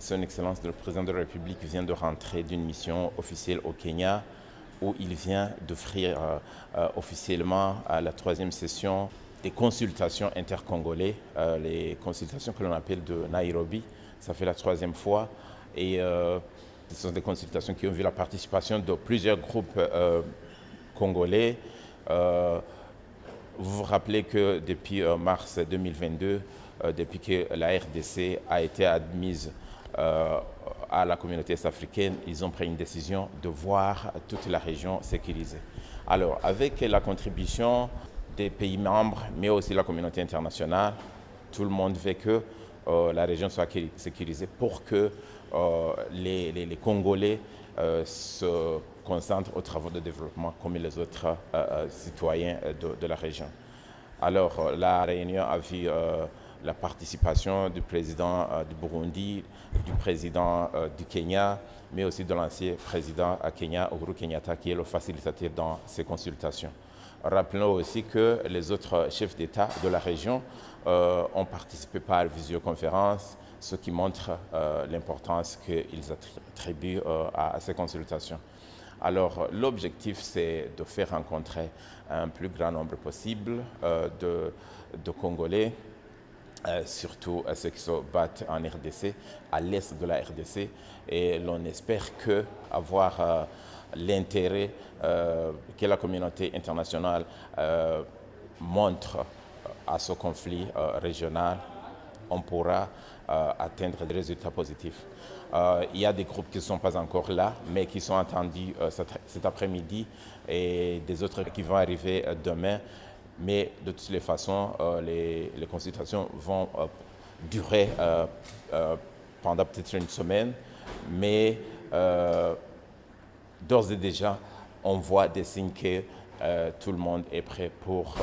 Son Excellence le Président de la République vient de rentrer d'une mission officielle au Kenya où il vient d'offrir officiellement à la 3e session des consultations intercongolais, les consultations que l'on appelle de Nairobi. Ça fait la 3e fois et ce sont des consultations qui ont vu la participation de plusieurs groupes congolais. Vous vous rappelez que depuis mars 2022, depuis que la RDC a été admise à la communauté est-africaine, ils ont pris une décision de voir toute la région sécurisée. Alors, avec la contribution des pays membres, mais aussi la communauté internationale, tout le monde veut que la région soit sécurisée pour que les Congolais se concentrent aux travaux de développement comme les autres citoyens de la région. Alors, la réunion a vu la participation du président du Burundi, du président du Kenya, mais aussi de l'ancien président à Kenya, Uhuru Kenyatta, qui est le facilitateur dans ces consultations. Rappelons aussi que les autres chefs d'État de la région ont participé par visioconférence, ce qui montre l'importance qu'ils attribuent à ces consultations. Alors, l'objectif, c'est de faire rencontrer un plus grand nombre possible de Congolais, surtout ceux qui se battent en RDC, à l'est de la RDC, et l'on espère qu'avoir l'intérêt que la communauté internationale montre à ce conflit régional, on pourra atteindre des résultats positifs. Il y a des groupes qui ne sont pas encore là, mais qui sont attendus cet après-midi et des autres qui vont arriver demain. Mais de toutes les façons, les consultations vont durer pendant peut-être une semaine, mais d'ores et déjà, on voit des signes que tout le monde est prêt pour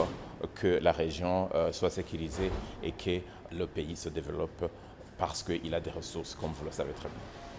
que la région soit sécurisée et que le pays se développe parce qu'il a des ressources, comme vous le savez très bien.